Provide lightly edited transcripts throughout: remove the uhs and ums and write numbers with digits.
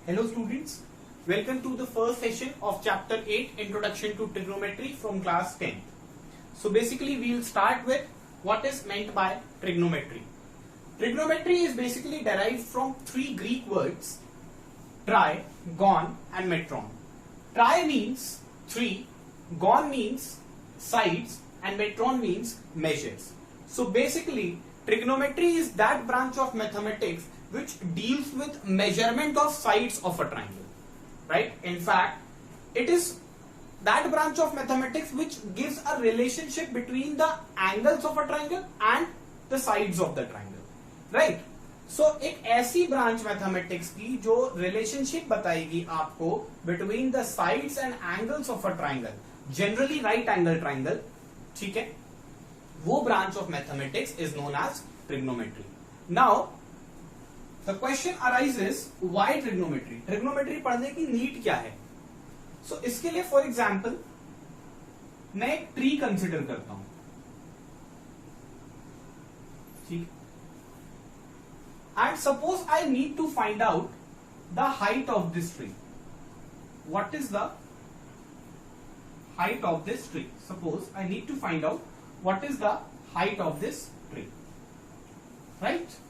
Hello students, welcome to the first session of chapter 8 Introduction to Trigonometry from class 10. So basically we will start with what is meant by trigonometry. Trigonometry is basically derived from three Greek words, tri, gon and metron. Tri means three, gon means sides and metron means measures. So basically trigonometry is that branch of mathematics which deals with measurement of sides of a triangle, right? In fact, it is that branch of mathematics which gives a relationship between the angles of a triangle and the sides of the triangle, right? So एक ऐसी branch mathematics की जो relationship बताएगी आपको between the sides and angles of a triangle, generally right angle triangle, ठीक है, वो branch of mathematics is known as trigonometry. Now the question arises why trigonometry. Trigonometry पढ़ने की नीड क्या है? सो इसके लिए फॉर एग्जाम्पल मैं एक ट्री कंसिडर करता हूं, ठीक, and suppose I need to find out the height of this tree. What is the height of this tree? Suppose I need to find out what is the height of this tree, right?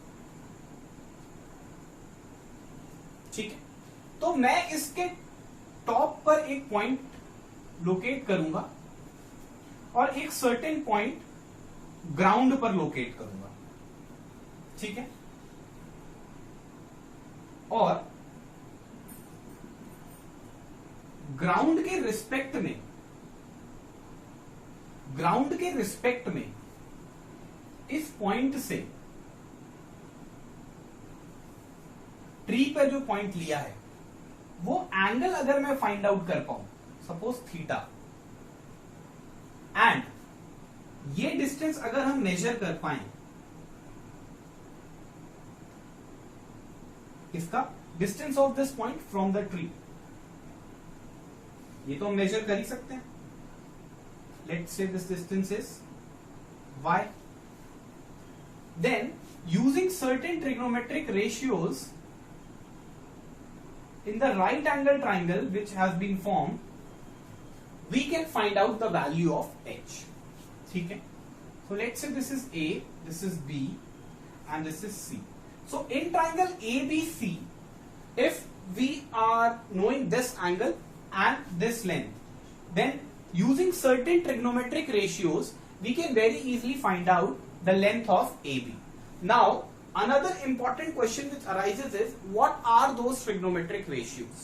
ठीक है, तो मैं इसके top पर एक point locate करूंगा और एक सर्टेन पॉइंट ग्राउंड पर लोकेट करूंगा, ठीक है, और ग्राउंड के रिस्पेक्ट में इस पॉइंट से ट्री पे जो पॉइंट लिया है वो एंगल अगर मैं फाइंड आउट कर पाऊं, सपोज थीटा, एंड ये डिस्टेंस अगर हम मेजर कर पाए, इसका distance of this point from the tree, ये तो हम मेजर कर ही सकते हैं. Let's say this distance is y. Then using certain trigonometric ratios in the right angle triangle which has been formed, we can find out the value of h. ठीक है, so let's say this is A, this is B and this is C. So in triangle ABC, if we are knowing this angle and this length, then using certain trigonometric ratios we can very easily find out the length of AB. Now another important question which arises is what are those trigonometric ratios,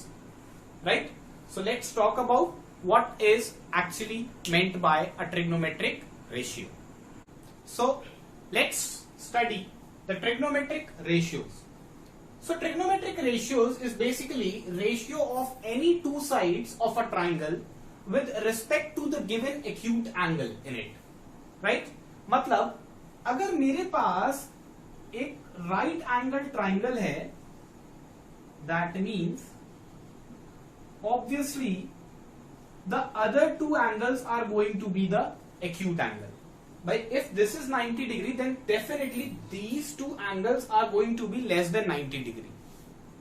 right? So let's talk about what is actually meant by a trigonometric ratio. So let's study the trigonometric ratios. So trigonometric ratios is basically ratio of any two sides of a triangle with respect to the given acute angle in it, right? मतलब अगर मेरे पास एक right angle triangle है, that means obviously the other two angles are going to be the acute angle. But if this is 90 degree, then definitely these two angles are going to be less than 90 degree.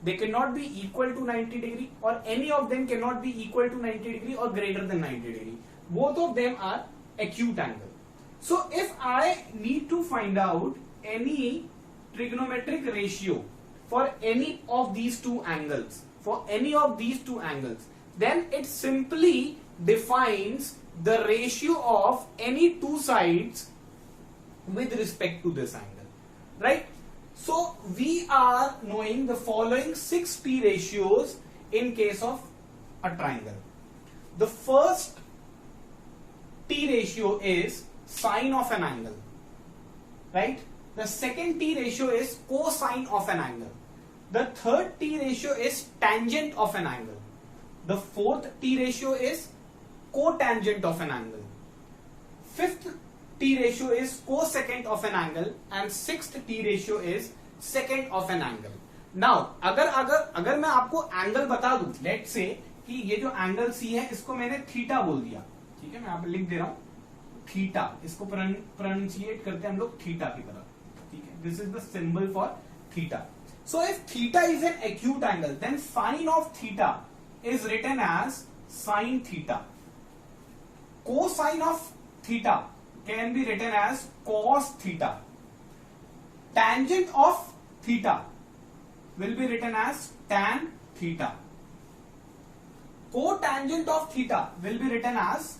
They cannot be equal to 90 degree, or any of them cannot be equal to 90 degree or greater than 90 degree. Both of them are acute angle. So if I need to find out any trigonometric ratio for any of these two angles, then it simply defines the ratio of any two sides with respect to this angle, right? So we are knowing the following 6 T ratios in case of a triangle. The first T ratio is sine of an angle, right? The second T ratio is cosine of an angle. The third T ratio is tangent of an angle. The fourth T ratio is cotangent of an angle. Fifth T ratio is cosecant of an angle, and sixth T ratio is secant of an angle. Now अगर मैं आपको angle बता दूं, let's say कि ये जो angle C है इसको मैंने थीटा बोल दिया, ठीक है, मैं यहाँ पे लिख दे रहा हूं थीटा, इसको प्रोनाउंसिएट करते हैं हम लोग थीटा की तरह, ठीक है, this is the symbol for theta. So if theta is an acute angle, then sine of theta is written as sine theta. Cosine of theta can be written as cos theta. Tangent of theta will be written as tan theta. Cotangent of theta will be written as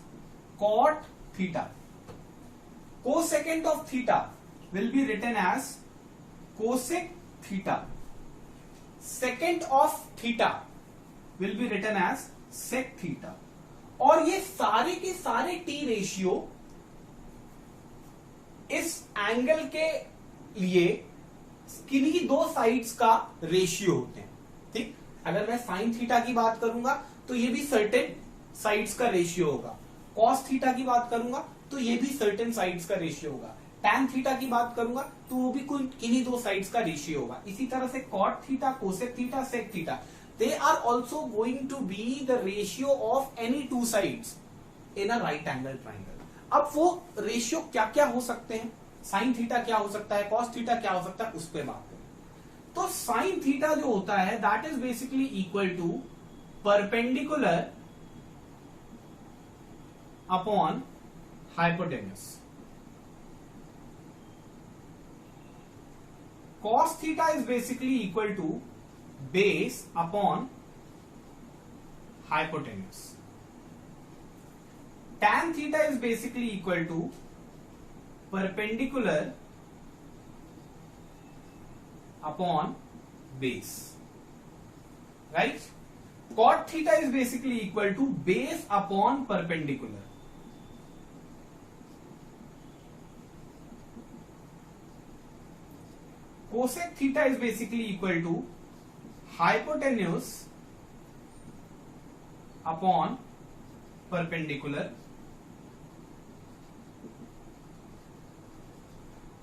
cot theta. Cosecant of theta will be written as cosec theta. Secant of theta will be written as sec theta. और ये सारे के सारे T ratio इस angle के लिए किन्हीं दो साइड्स का रेशियो होते हैं. ठीक, अगर मैं साइन थीटा की बात करूंगा तो ये भी सर्टेन साइड्स का रेशियो होगा. कॉस थीटा की बात करूंगा तो ये भी सर्टेन साइड्स का रेशियो होगा. टैन थीटा की बात करूंगा तो वो भी कुल किन्हीं दो साइड्स का रेशियो होगा. इसी तरह से cot theta, cosec theta, sec theta, they are also going to be the ratio of any two sides in a right angle triangle. अब वो रेशियो क्या क्या हो सकते हैं, साइन थीटा क्या हो सकता है, कॉस थीटा क्या हो सकता है, उस पर बात करें. तो साइन थीटा जो होता है that is basically equal to perpendicular upon hypotenuse. Cos theta is basically equal to base upon hypotenuse. Tan theta is basically equal to perpendicular upon base. Right? Cot theta is basically equal to base upon perpendicular. Cosec theta is basically equal to hypotenuse upon perpendicular,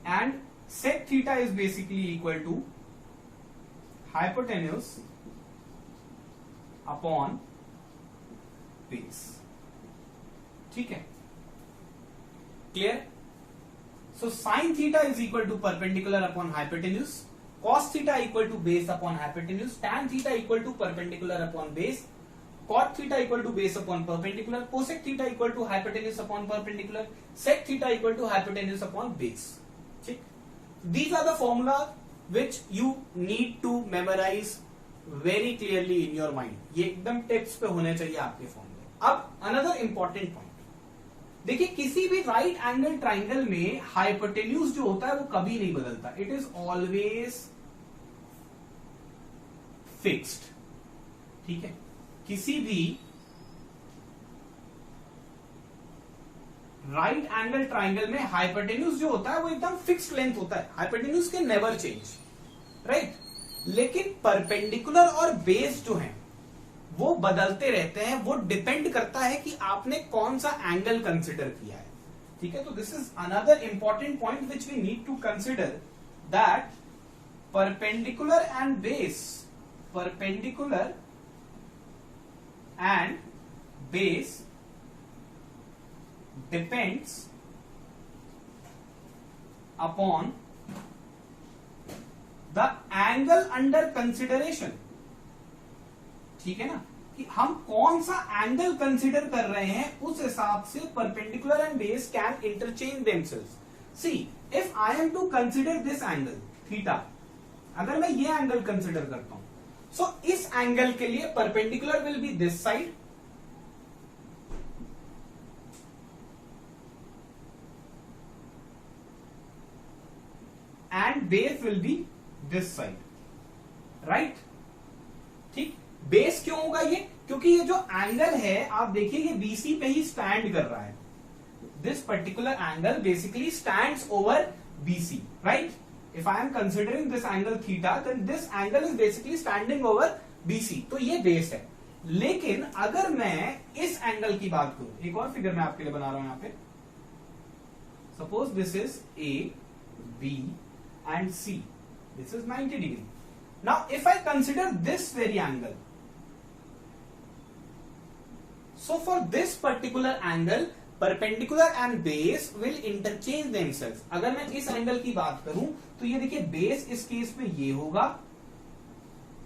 and sec theta is basically equal to hypotenuse upon base. ठीक है, clear. So sin theta is equal to perpendicular upon hypotenuse, cos theta equal to base upon hypotenuse, tan theta equal to perpendicular upon base, cot theta equal to base upon perpendicular, cosec theta equal to hypotenuse upon perpendicular, sec theta equal to hypotenuse upon base. ठीक, these are the formula which you need to memorize very clearly in your mind. ये एकदम tips पे होने चाहिए आपके फॉर्मूले. अब another important point, देखिए किसी भी राइट एंगल ट्राइंगल में हाइपोटेन्यूज जो होता है वो कभी नहीं बदलता. It is always fixed. ठीक है, किसी भी राइट एंगल ट्राइंगल में हाइपोटेन्यूज जो होता है वो एकदम फिक्स्ड लेंथ होता है. Hypotenuse can never change, right. लेकिन परपेंडिकुलर और बेस जो है वो बदलते रहते हैं. वो डिपेंड करता है कि आपने कौन सा एंगल कंसिडर किया है. ठीक है, तो this is another important point which we need to consider, that perpendicular and base, perpendicular and base depends upon the angle under consideration. ठीक है ना, कि हम कौन सा एंगल कंसिडर कर रहे हैं उस हिसाब से perpendicular and base can interchange themselves. See, if I am to consider this angle theta, अगर मैं ये एंगल कंसिडर करता हूं, सो इस एंगल के लिए perpendicular will be this side, and base will be this side, right. ठीक, बेस क्यों होगा ये, क्योंकि ये जो एंगल है आप देखिए ये बीसी पे ही स्टैंड कर रहा है. This particular angle basically stands over BC, right. If I am considering this angle theta, then this angle is basically standing over BC, तो ये बेस है. लेकिन अगर मैं इस एंगल की बात करूं, एक और फिगर मैं आपके लिए बना रहा हूं यहां पे. Suppose this is A, B and C. This is 90 degree. Now if I consider this very angle, so for this particular angle perpendicular and base will interchange themselves. अगर मैं इस एंगल की बात करूं तो ये देखिए बेस इस केस में ये होगा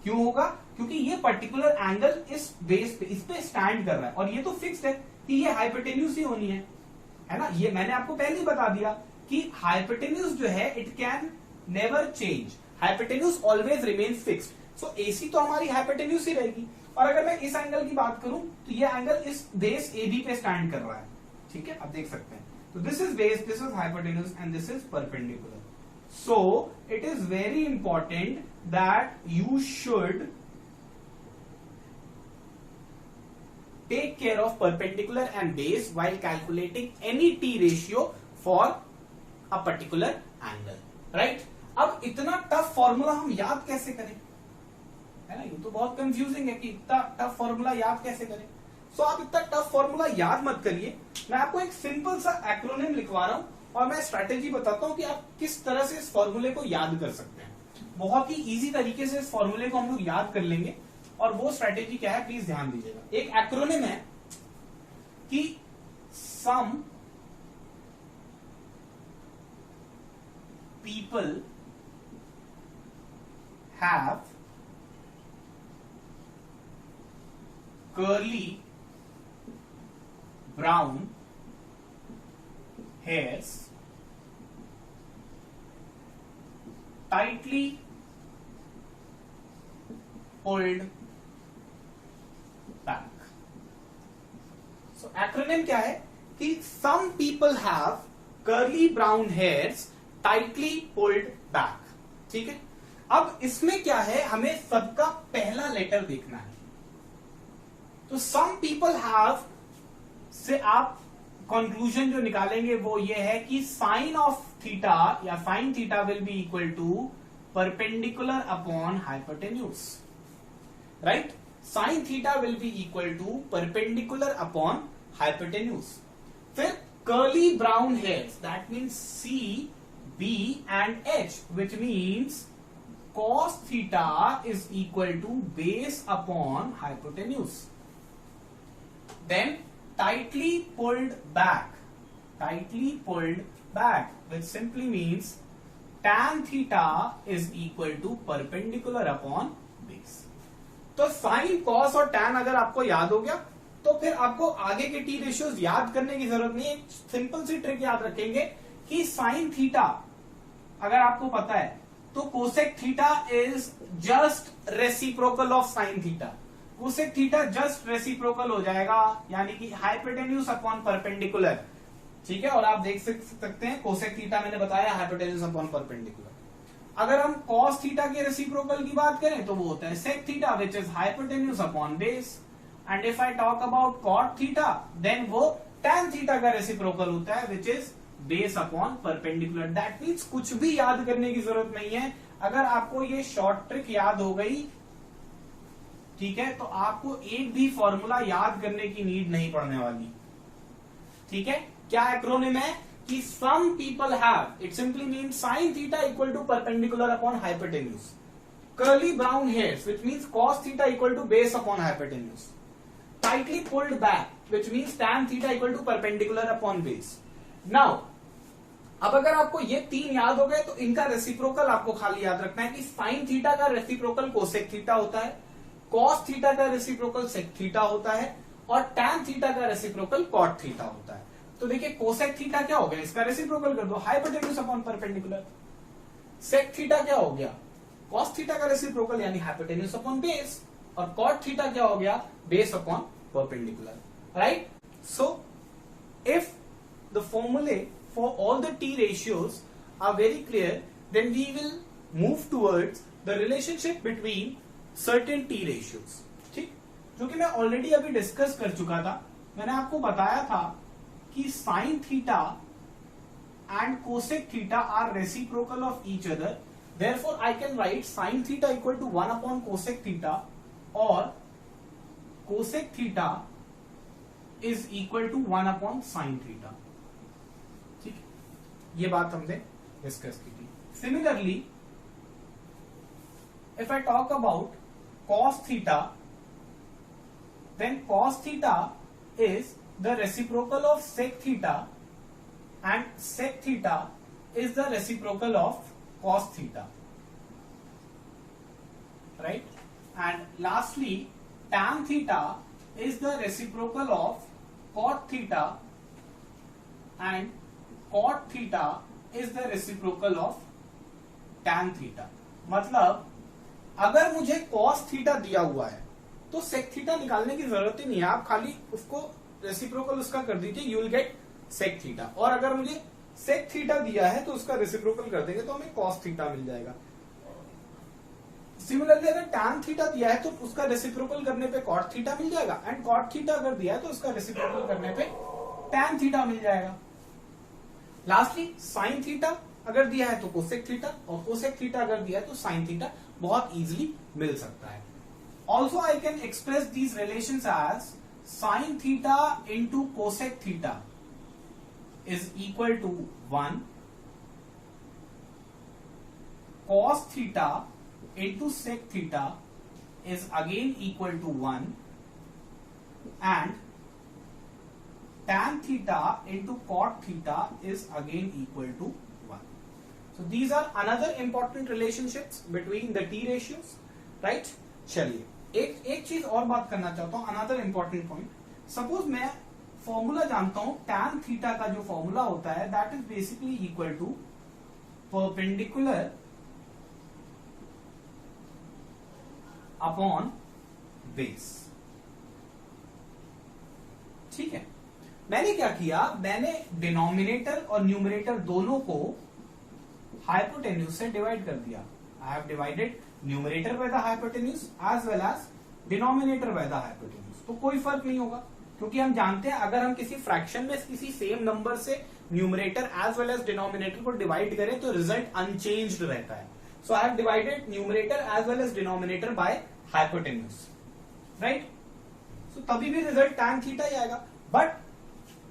क्यों होगा? क्योंकि ये पर्टिकुलर एंगल इस बेस पे, इस पे स्टैंड कर रहा है और ये तो फिक्स्ड है कि ये हाइपोटेन्यूज ही होनी है ना। ये मैंने आपको पहले ही बता दिया कि हाइपोटेन्यूज जो है it can never change, hypotenuse always remains fixed. So AC तो हमारी हाइपोटेन्यूज ही रहेगी। और अगर मैं इस एंगल की बात करूं तो ये एंगल इस बेस AB पे स्टैंड कर रहा है, ठीक है, आप देख सकते हैं। तो this is base, this is hypotenuse and this is perpendicular. So it is very important that you should take care of perpendicular and base while calculating any T ratio for a particular angle, right? अब इतना tough formula हम याद कैसे करें, है ना? ये तो बहुत कंफ्यूजिंग है कि इतना टफ फॉर्मूला याद कैसे करें। सो आप इतना टफ फॉर्मूला याद मत करिए, मैं आपको एक सिंपल सा एक्रोनिम लिखवा रहा हूं और मैं स्ट्रैटेजी बताता हूं कि आप किस तरह से इस फॉर्मूले को याद कर सकते हैं। बहुत ही इजी तरीके से इस फॉर्मूले को हम लोग याद कर लेंगे और वो स्ट्रैटेजी क्या है प्लीज ध्यान दीजिएगा। एक एक्रोनिम है कि some people have curly brown hairs tightly pulled back. So acronym क्या है कि some people have curly brown hairs tightly pulled back, ठीक है। अब इसमें क्या है, हमें सबका पहला लेटर देखना है। तो some people have से आप कंक्लूजन जो निकालेंगे वो ये है कि साइन ऑफ थीटा या sine theta will be equal to perpendicular upon hypotenuse, right? Sine theta will be equal to perpendicular upon hypotenuse. फिर curly brown hairs, that means C, B and H, which means cos theta is equal to base upon hypotenuse. Then tightly pulled back, which simply means tan theta is equal to perpendicular upon base. तो sign, cos और tan अगर आपको याद हो गया तो फिर आपको आगे के टी रेशियोज याद करने की जरूरत नहीं है। एक सिंपल सी ट्रिक याद रखेंगे कि साइन थीटा अगर आपको पता है तो cosec theta is just reciprocal of sine theta. Cosec theta just reciprocal हो जाएगा, यानी कि हाइपोटेन्यूज अपॉन परपेंडिकुलर, ठीक है। और आप देख सकते हैं कोसेक थीटा मैंने बताया हाइपोटेन्यूज अपॉन परपेंडिकुलर। अगर हम कॉस थीटा के रेसिप्रोकल की बात करें तो वो होता है sec theta which is hypotenuse upon base. And if I talk about cot theta then वो टैन थीटा का रेसिप्रोकल होता है which is base upon perpendicular. That means कुछ भी याद करने की जरूरत नहीं है। अगर आपको ये शॉर्ट ट्रिक याद हो गई, ठीक है, तो आपको एक भी फॉर्मूला याद करने की नीड नहीं पड़ने वाली, ठीक है। क्या एक्रोनिम है कि some people have, it simply means sine theta equal to perpendicular upon hypotenuse. Curly brown hairs which means cos theta equal to base upon hypotenuse. Tightly pulled back which means tan theta equal to perpendicular upon base. Now अब अगर आपको ये तीन याद हो गए तो इनका रेसिप्रोकल आपको खाली याद रखना है कि साइन थीटा का रेसिप्रोकल कोसेक थीटा होता है, कॉस थीटा का रेसिप्रोकल सेक थीटा होता है और टैन थीटा का रेसिप्रोकल कॉट थीटा होता है। तो देखिए कोसेक थीटा क्या हो गया, इसका रेसिप्रोकल कर दो hypotenuse upon perpendicular. Sec theta क्या हो गया, कॉस थीटा का रेसिप्रोकल यानी हाइपोटेन्यूज अपॉन बेस। और कॉट थीटा क्या हो गया, base upon perpendicular, right. So if the formulae for all the t ratios are very clear, then we will move towards the relationship between certain t ratios, ठीक, जो कि मैं already अभी discuss कर चुका था। मैंने आपको बताया था कि sine theta and cosec theta are reciprocal of each other, therefore I can write sin theta equal to 1 upon cosec theta और cosec theta is equal to 1 upon sin theta, ठीक, ये बात हमने डिस्कस की थी। Similarly if I talk about cos theta, then cos theta is the reciprocal of sec theta and sec theta is the reciprocal of cos theta, right? and lastly tan theta is the reciprocal of cot theta and cot theta is the reciprocal of tan theta. मतलब अगर मुझे cos theta दिया हुआ है तो sec theta निकालने की जरूरत ही नहीं है, आप खाली उसको रेसिप्रोकल उसका कर दीजिए, you will get sec theta. और अगर मुझे sec थीटा दिया है तो उसका रेसिप्रोकल कर देंगे तो हमें cos थीटा मिल जाएगा. सिमिलरली अगर tan थीटा दिया है तो उसका रेसिप्रोकल करने पे cot थीटा मिल जाएगा, एंड cot थीटा अगर दिया है तो उसका रेसिप्रोकल करने पे tan थीटा मिल जाएगा. लास्टली sin थीटा अगर दिया है तो कोसेक थीटा, और कोसेक थीटा अगर दिया है तो साइन थीटा बहुत इजीली मिल सकता है. Also I can express these relations as sine theta into cosec theta is equal to 1, cos theta into sec theta is again equal to 1, and tan theta into cot theta is again equal to 1. So these are another important relationships between the T ratios, right? चलिए एक चीज और बात करना चाहता हूं, another important point. Suppose मैं formula जानता हूं tan theta का जो फॉर्मूला होता है that is basically equal to perpendicular upon base. ठीक है, मैंने क्या किया, मैंने डिनोमिनेटर और न्यूमरेटर दोनों को हाइपोटेन्यूज से डिवाइड कर दिया. I have divided numerator by the hypotenuse as well as denominator by the hypotenuse. तो कोई फर्क नहीं होगा, क्योंकि हम जानते हैं अगर हम किसी फ्रैक्शन में किसी सेम नंबर से numerator as well as denominator को डिवाइड करें तो रिजल्ट अनचेंज्ड रहता है. So I have divided numerator as well as denominator by hypotenuse, right? So तभी भी रिजल्ट tan थीटा ही आएगा. बट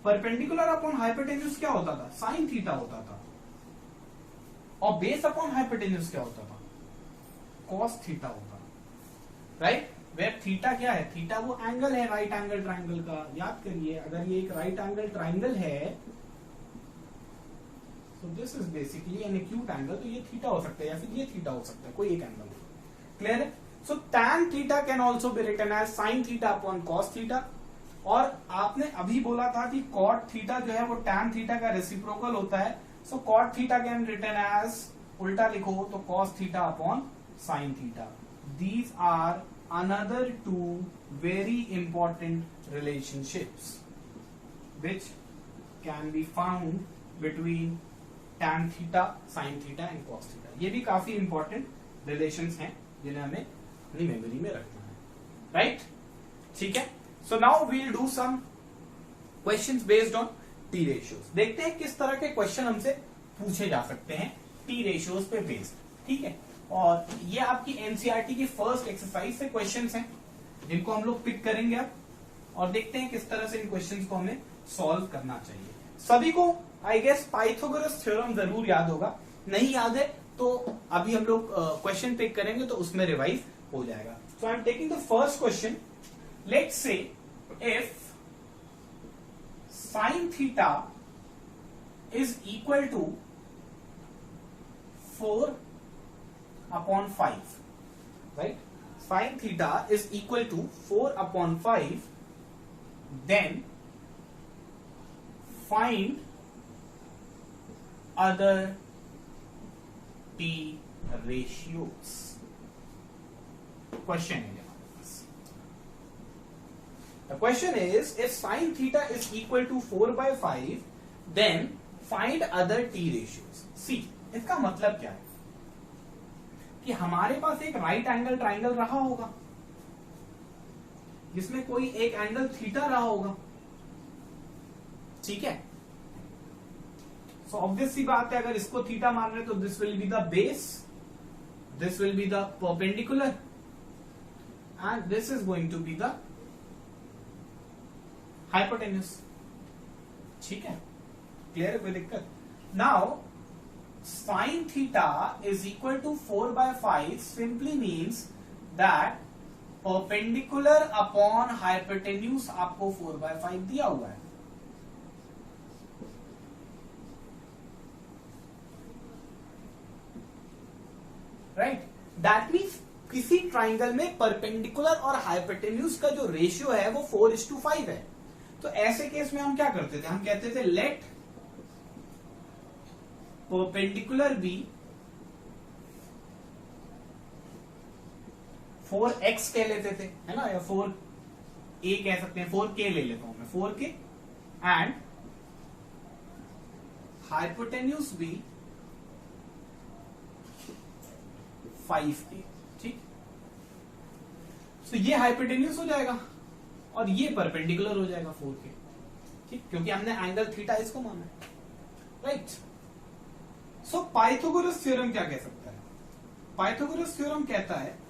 परपेंडिकुलर अपॉन हाइपोटेन्यूज क्या होता था, साइन थीटा होता था, और बेस अपॉन हाइपोटेन्यूज क्या होता था, कॉस थीटा होता, राइट? वेयर थीटा क्या है, थीटा वो एंगल है राइट एंगल ट्राइंगल का. याद करिए, अगर ये एक राइट एंगल ट्राइंगल है तो this is basically an acute angle, तो ये थीटा हो सकता है या फिर ये थीटा हो सकता है, कोई एक एंगल हो. क्लियर है? So tan theta can also be written as sine theta upon cos theta. और आपने अभी बोला था कि cot थीटा जो है वो tan थीटा का रेसिप्रोकल होता है. So cot theta can written as, उल्टा लिखो तो cos theta upon sine theta. These are another two very important relationships which can be found between tan theta, sine theta and cos theta. ये भी काफी important relations हैं जिन्हें हमें अपनी मेमोरी में रखना है, राइट? ठीक है. So now we'll do some questions based on T ratios. देखते हैं किस तरह के क्वेश्चन हमसे पूछे जा सकते हैं T ratios पे बेस्ड. ठीक है, और ये आपकी एनसीईआरटी की फर्स्ट एक्सरसाइज से क्वेश्चंस हैं जिनको हम लोग पिक करेंगे अब, और देखते हैं किस तरह से इन क्वेश्चंस को हमें सॉल्व करना चाहिए. सभी को आई गेस पाइथागोरस थ्योरम जरूर याद होगा, नहीं याद है तो अभी हम लोग क्वेश्चन पिक करेंगे तो उसमें रिवाइज हो जाएगा. So I am taking the first question. Let's say if sin theta is equal to 4 upon 5, right? Sin theta is equal to 4 upon 5, then find other T ratios. Question है. The question is, if sin theta is equal to 4 by 5, then find other T ratios. See, इसका मतलब क्या है कि हमारे पास एक right angle triangle रहा होगा जिसमें कोई एक एंगल थीटा रहा होगा. ठीक है, सो ऑब्वियस सी बात है, अगर इसको थीटा मान रहे तो this will be the base, this will be the perpendicular, and this is going to be the hypotenuse. ठीक है, क्लियर है, कोई दिक्कत? Now sine theta is equal to 4 by 5 simply means that perpendicular upon hypotenuse आपको 4 by 5 दिया हुआ है. Right, that means किसी ट्राइंगल में परपेंडिकुलर और हाइपोटेन्यूज का जो रेशियो है वो 4:5 है। तो ऐसे केस में हम क्या करते थे, हम कहते थे लेट परपेंडिकुलर बी 4x कह लेते थे, है ना, या 4a कह सकते हैं, 4k ले लेता हूं मैं, 4k and hypotenuse B 5k। ठीक, तो ये हाइपोटेन्यूज हो जाएगा और ये परपेंडिकुलर हो जाएगा 4k। ठीक, क्योंकि हमने एंगल थीटा इसको माना है, राइट। सो पाइथागोरस थ्योरम क्या कह सकता है? पाइथागोरस थ्योरम कहता है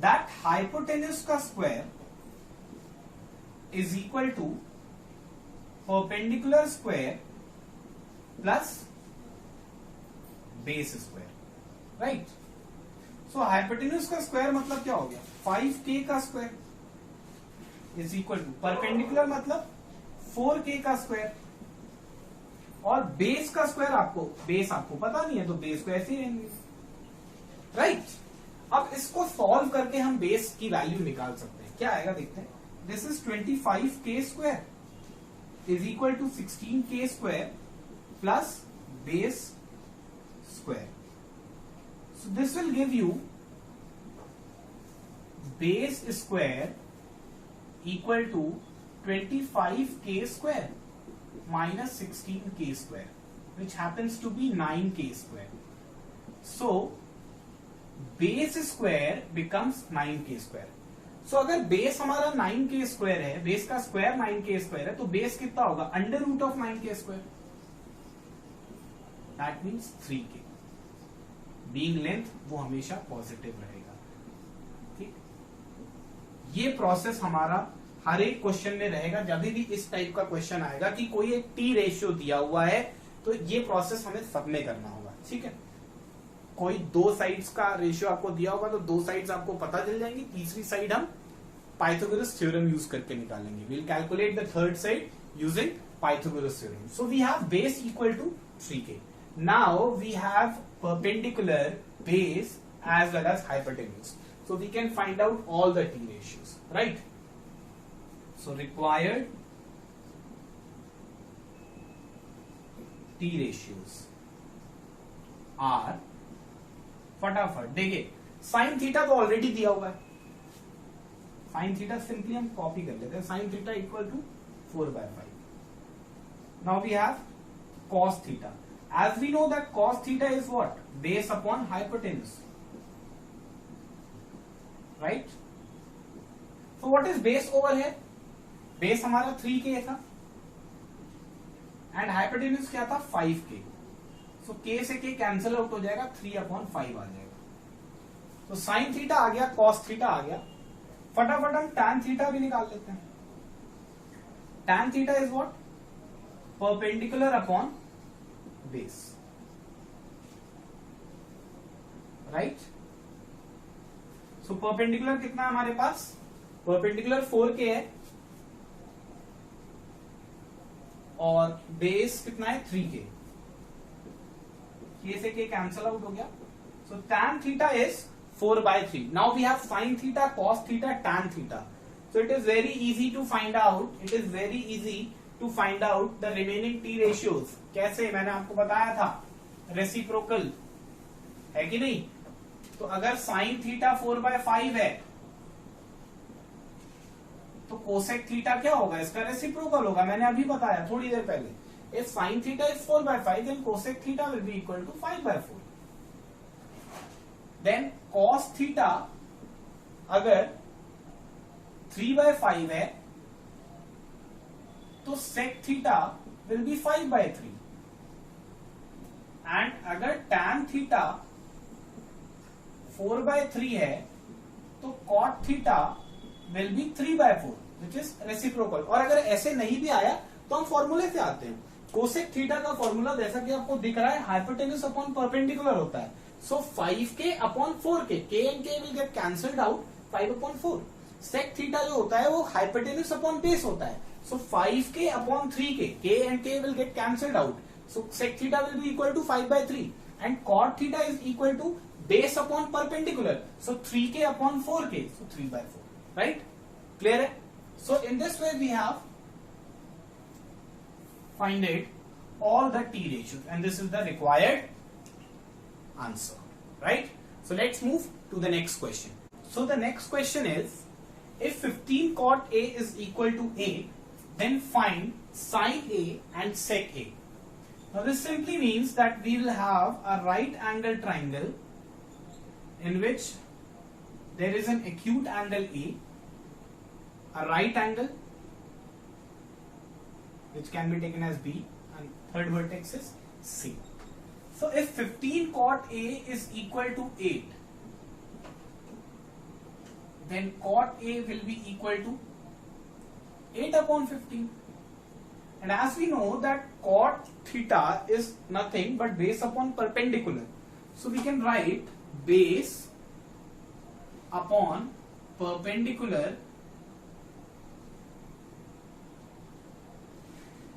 that hypotenuse का square is equal to perpendicular square plus base square, right? So hypotenuse का square मतलब क्या हो गया, 5k का square is equal to perpendicular मतलब 4k का square, और base का square आपको पता नहीं है तो base को ऐसे ही रहेंगे, right? अब इसको सॉल्व करके हम बेस की वैल्यू निकाल सकते हैं। क्या आएगा देखते हैं। This is 25k square is equal to 16k square plus base square. So this will give you base square equal to 25k square minus 16k square which happens to be 9k square. So base square becomes 9k square. So अगर base हमारा 9k square है, base का square 9k square है, तो base कितना होगा, under root of 9k square, that means 3k। Being length वो हमेशा पॉजिटिव रहेगा। ठीक, ये प्रोसेस हमारा हर एक क्वेश्चन में रहेगा। जब भी इस टाइप का क्वेश्चन आएगा कि कोई एक टी रेशियो दिया हुआ है, तो ये प्रोसेस हमें सब में करना होगा। ठीक है, कोई दो साइड्स का रेशियो आपको दिया होगा तो दो साइड्स आपको पता चल जाएंगी, तीसरी साइड हम पाइथागोरस थ्योरम यूज करके निकालेंगे। We will calculate the third side using Pythagoras theorem. So we have base equal to 3k। Now we have perpendicular, base as well as hypotenuse, so we can find out all the T ratios, right. So required T ratios are, फटाफट देखिए, sine theta तो already दिया हुआ है, sine theta simply हम copy कर लेते हैं, sine theta equal to 4/5। Now we have cos theta, as we know that cos theta is what, base upon hypotenuse, right. So what is base over है, base हमारा 3k था and hypotenuse क्या था, 5k। तो k से k cancel out हो जाएगा, 3/5 आ जाएगा। तो साइन थीटा आ गया, कॉस थीटा आ गया। फटाफट हम टैन थीटा भी निकाल लेते हैं। Tan theta is what, perpendicular upon base, right. So perpendicular कितना है हमारे पास, परपेंडिकुलर 4k है और बेस कितना है, 3k। k से k कैंसल आउट हो गया। So tan theta is 4/3। Now we have sin theta, cos theta, tan theta. So it is very easy to find out, it is very easy to find out the remaining T ratios. कैसे, मैंने आपको बताया था, reciprocal है कि नहीं। तो अगर sin थीटा 4/5 है तो कोसेक थीटा क्या होगा, इसका रेसिप्रोकल होगा। मैंने अभी बताया थोड़ी देर पहले, if sin theta is 4/5 then cosec theta will be equal to 5/4। then cos theta अगर 3/5 है तो sec theta will be 5/3 and अगर tan theta 4/3 है तो cot theta will be 3/4 which is reciprocal। और अगर ऐसे नहीं भी आया तो हम फॉर्मूले से आते हैं। कोसेक थीटा का फॉर्मूला जैसा कि आपको दिख रहा है, हाइपोटेन्यूज अपॉन परपेंडिकुलर होता है। So 5k upon 4k, k and k will get cancelled out, 5/4। Sec theta जो होता है वो हाइपोटेन्यूज अपॉन बेस होता है, So 5k upon 3k, k and k will get cancelled out. So sec theta will be equal to 5 by 3 and cot theta is equal to base upon perpendicular. So 3k upon 4k, so 3 by 4, right? Clear hai? So in this way we have find it all the t ratios and this is the required answer, right? So let's move to the next question. So the next question is, if 15 cot A is equal to A, then find sin A and sec A. Now this simply means that we will have a right angle triangle in which there is an acute angle A, a right angle which can be taken as B, and third vertex is C. So if 15 cot A is equal to 8, then cot A will be equal to 8 upon 15. And as we know that cot theta is nothing but base upon perpendicular. So we can write base upon perpendicular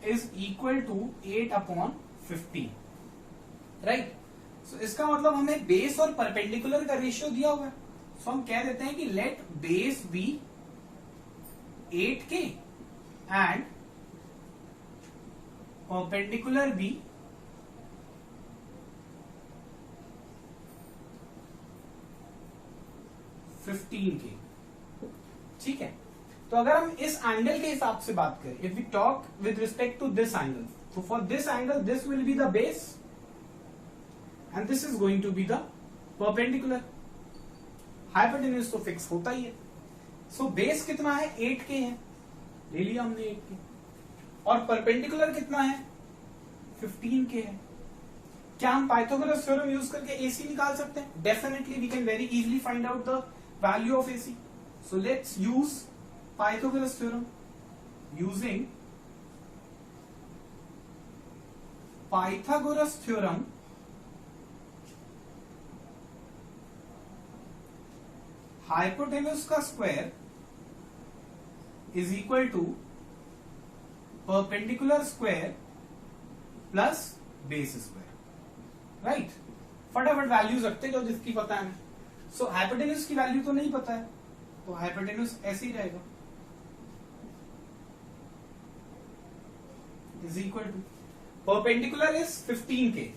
is equal to 8 upon 15. Right? सो इसका मतलब हमें base और perpendicular का ratio दिया हुआ है. सो हम कह देते हैं कि let base be 8k and perpendicular be 15k. ठीक है. तो अगर हम इस एंगल के हिसाब से बात करें, if we talk with respect to this angle, so for this angle this will be the base and this is going to be the perpendicular. Hypotenuse तो फिक्स होता ही है. सो बेस कितना है? 8k है, ले लिया हमने 8k. और परपेंडिकुलर कितना है? 15k है. क्या हम पाइथागोरस थ्योरम यूज करके AC निकाल सकते हैं? Definitely we can very easily find out the value of AC. So let's use Pythagoras theorem. Using Pythagoras theorem, hypotenuse का square is equal to perpendicular square plus base square. Right? फटाफट values रखते जाओ जिसकी पता है. सो hypotenuse की value तो नहीं पता है, तो हाइपोटेन्यूज ऐसे ही रहेगा, is equal to perpendicular is 15k,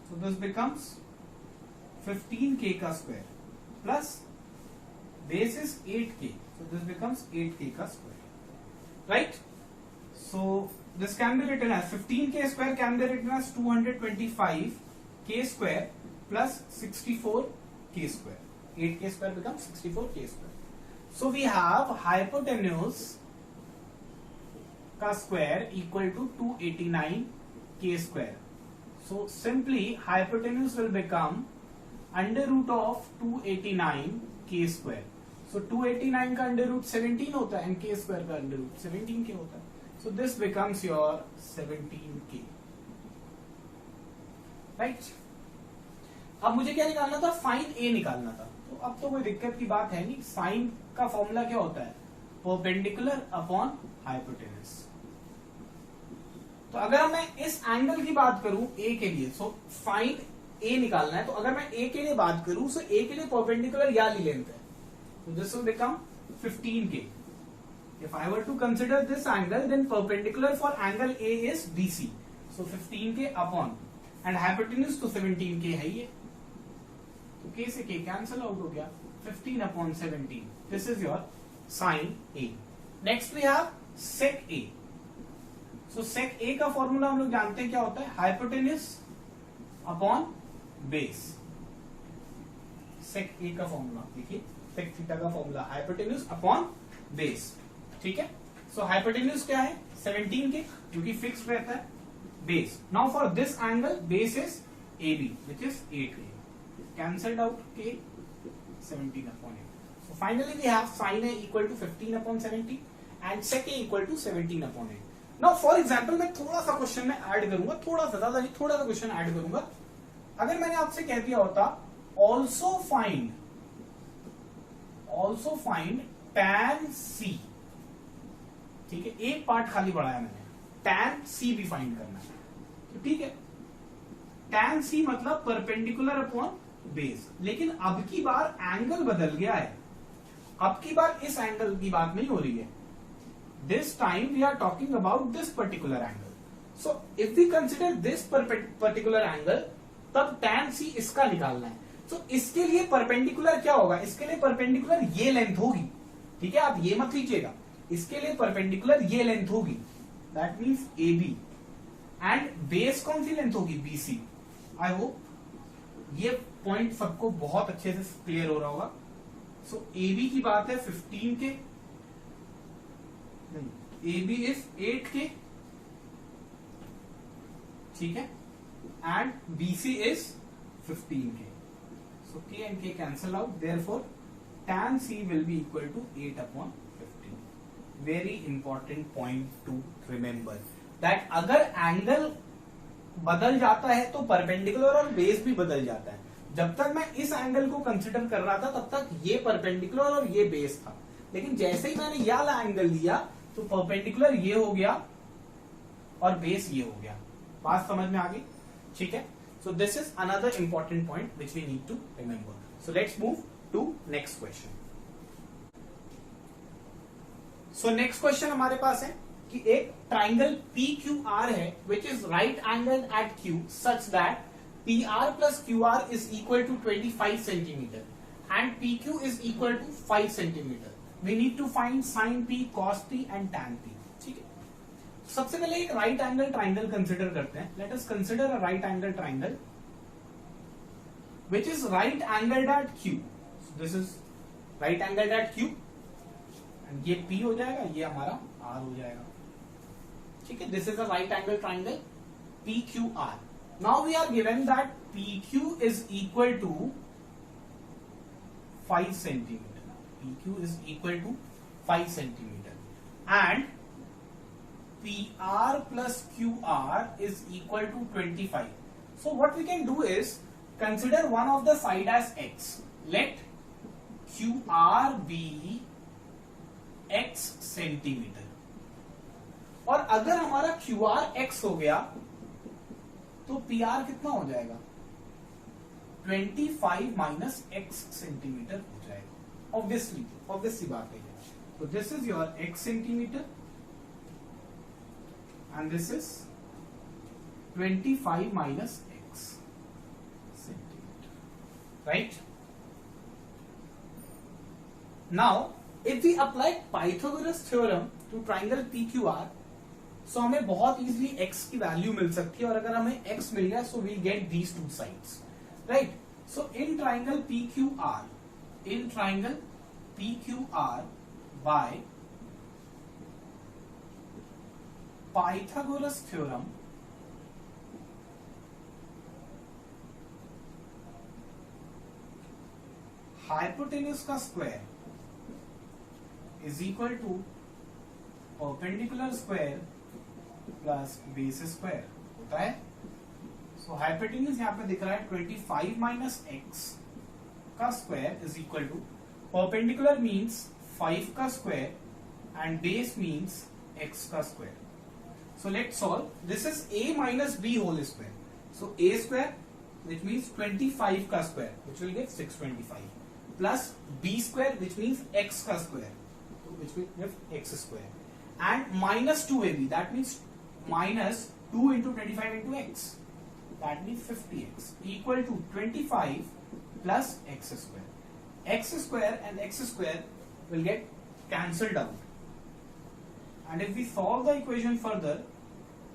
so this becomes 15k का square plus base is 8k, so this becomes 8k का square. Right? So this can be written as 15k square can be written as 225k square plus 64k square. 8k square becomes 64k square. So we have hypotenuse का square equal to 289k square. So simply hypotenuse will become under root of 289k square. So 289 का under root 17 होता है and k square का under root 17k होता है. So this becomes your 17k. Right? अब मुझे क्या निकालना था? फाइन A निकालना था. तो अब तो कोई दिक्कत की बात है नहीं. साइन का फॉर्मूला क्या होता है? Perpendicular upon hypotenuse. तो अगर मैं इस एंगल की बात करूं A के लिए, सो फाइन A निकालना है, तो अगर मैं A के लिए बात करूं, सो A के लिए परपेंडिकुलर या ली लेंथ है. So this will become 15k. If I were to consider this angle, then perpendicular for angle A is BC. So 15k upon and hypotenuse तो 17k है ये. तो k से k cancel out हो गया. 15 upon 17. This is your sin A. Next we have sec A. So sec A का formula हम लोग जानते हैं क्या होता है? hypotenuse upon base. sec A का फॉर्मूला देखिए, sec थीटा का फॉर्मूला हाइपोटेन्यूज अपॉन बेस. ठीक है? सो हाइपोटेन्यूज क्या है? 17k जो कि फिक्स रहता है. Base. Now for this angle base is AB which is 8k. Cancelled out k, 17 upon 8. So finally we have sin A equal to 15 upon 17 and sec A equal to 17 upon 8. Now for example मैं थोड़ा सा question में add करूंगा, थोड़ा सा, ज्यादा नहीं, थोड़ा सा क्वेश्चन ऐड करूंगा. अगर मैंने आपसे कह दिया होता also find tan C ठीक है, एक पार्ट खाली बढ़ाया मैंने, tan C भी फाइंड करना है, तो ठीक है, tan C मतलब परपेंडिकुलर अपॉन बेस। लेकिन अब की बार एंगल बदल गया है, अब की बार इस एंगल की बात नहीं हो रही है, this time we are talking about this particular angle. So if we consider this particular angle, तब tan C इसका निकालना है। तो इसके लिए परपेंडिकुलर क्या होगा, इसके लिए परपेंडिकुलर ये लेंथ होगी, ठीक है, आप ये मत लीजिएगा, इसके लिए परपेंडिकुलर ये लेंथ होगी, that means AB, and base कौन सी लेंथ होगी, BC। आई होप ये पॉइंट सबको बहुत अच्छे से क्लियर हो रहा होगा। सो AB की बात है 15 के, नहीं, AB इज 8 के, ठीक है, एंड BC इज 15 के। So K and K cancel out, therefore tan C will be equal to 8 upon 15. Very important point to remember that अगर एंगल बदल जाता है तो परपेंडिकुलर और बेस भी बदल जाता है। जब तक मैं इस एंगल को कंसिडर कर रहा था तब तक ये परपेंडिकुलर और ये बेस था, लेकिन जैसे ही मैंने ये वाला एंगल लिया तो परपेंडिकुलर ये हो गया और बेस ये हो गया। बात समझ में आ गई, ठीक है। So this is another important point which we need to remember. So let's move to next question. So next question हमारे पास है कि एक triangle PQR है which is right angled at Q such that PR plus QR is equal to 25 centimeter and PQ is equal to 5 centimeter. We need to find sin P, cos P and tan P. ठीक है, सबसे पहले एक right angle triangle consider करते हैं। Let us consider a right angle triangle which is right angled at Q. So this is right angled at Q and ये P हो जाएगा, ये हमारा R हो जाएगा, ठीक है। This is a right angle triangle PQR. Now we are given that PQ is equal to 5 centimeter. PQ is equal to 5 centimeter and PR plus QR is equal to 25. So what we can do is consider one of the side as x. Let QR be x centimeter. और अगर हमारा QR x हो गया तो PR कितना हो जाएगा, 25 minus x centimetre हो जाएगा। ऑब्वियसली बात है। तो this is your x centimetre and this is 25 minus x centimeter, right? Now if we apply Pythagoras theorem to triangle PQR, so हमें बहुत easily x की वैल्यू मिल सकती है, और अगर हमें x मिल गया so we get these two sides, right? So in triangle PQR by Pythagoras theorem, hypotenuse का square is equal to perpendicular square plus base square होता है। सो हाइपोटेन्यूज यहाँ पे दिख रहा है 25 माइनस एक्स का square is equal to perpendicular means 5 का square and base means x का square. So let's solve. This is a minus b whole square. So a square, which means 25 ka square, which will give 625, plus b square, which means x ka square, which will give x square, and minus 2ab, that means minus 2 into 25 into x, that means 50x, equal to 25 plus x square. X square and x square will get cancelled out. And if we solve the equation further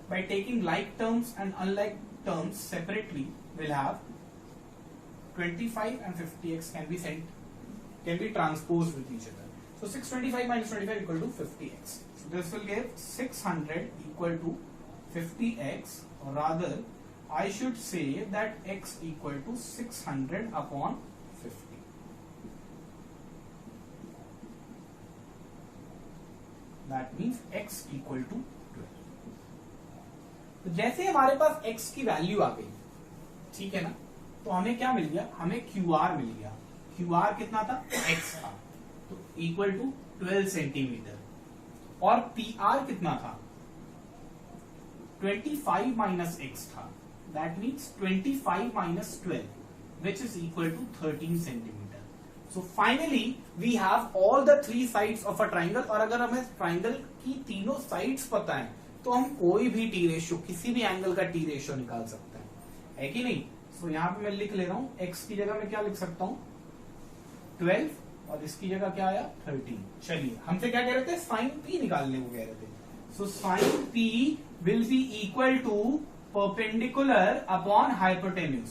by taking like terms and unlike terms separately, we'll have 25 and 50x can be transposed with each other. So 625 minus 25 equal to 50x. So this will give 600 equal to 50x, or rather I should say that x equal to 600 upon 50. That means x equal to 12. तो जैसे हमारे पास x की value आ गई, ठीक है ना, तो हमें क्या मिल गया, हमें QR मिल गया। QR कितना था, x था, तो इक्वल टू 12 सेंटीमीटर। और पी आर कितना था 25 माइनस एक्स था, that means 25 minus 12 which is equal to 13 centimetre. So finally we have all the 3 sides of a triangle. और अगर हमें ट्राइंगल की तीनों साइड्स पता है तो हम कोई भी टी रेशियो, किसी भी एंगल का टी रेशियो निकाल सकते हैं, है कि नहीं. सो यहाँ पे मैं लिख ले रहा हूं, एक्स की जगह मैं क्या लिख सकता हूं 12 और इसकी जगह क्या आया 13. चलिए हमसे क्या कह रहे थे, साइन पी निकालने को कह रहे थे. So sine P will be equal to perpendicular upon hypotenuse.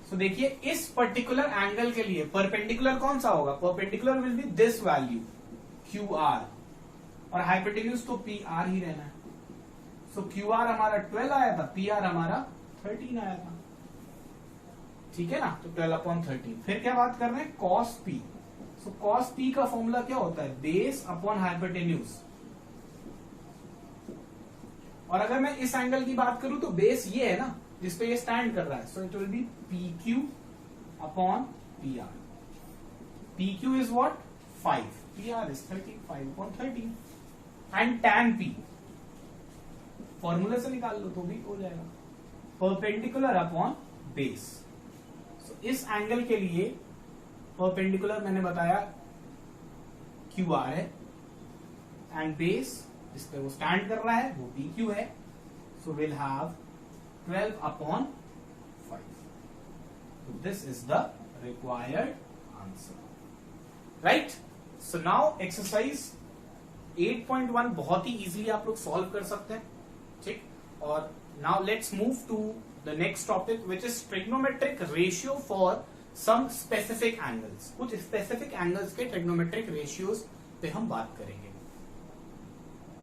So देखिए इस पर्टिकुलर एंगल के लिए परपेंडिकुलर कौन सा होगा, perpendicular will be this value Q R और हाइपोटेन्यूज तो पी आर ही रहना है. सो क्यू आर हमारा 12 आया था, पी आर हमारा 13 आया था. ठीक है ना, तो 12 अपॉन 13. फिर क्या बात कर रहे हैं, cos P. So cos P का फॉर्मूला क्या होता है, बेस अपॉन हाइपोटेन्यूज. और अगर मैं इस एंगल की बात करूं तो बेस ये है ना जिसपे ये स्टैंड कर रहा है. So it will be P Q upon P R. P Q is what 5, P R is 13, 5 upon 13. And tan P फॉर्मूले से निकाल लो तो भी हो जाएगा, परपेंडिकुलर अपॉन बेस. सो इस एंगल के लिए परपेंडिकुलर मैंने बताया क्यू आर है एंड बेस जिस पे वो स्टैंड कर रहा है वो पी क्यू है. So will have 12 upon 5. So this is the required answer. Right? So now exercise 8.1 बहुत ही easily आप लोग solve कर सकते हैं. ठीक. और now let's move to the next topic which is trigonometric ratio for some specific angles. कुछ specific angles के trigonometric ratios पे हम बात करेंगे.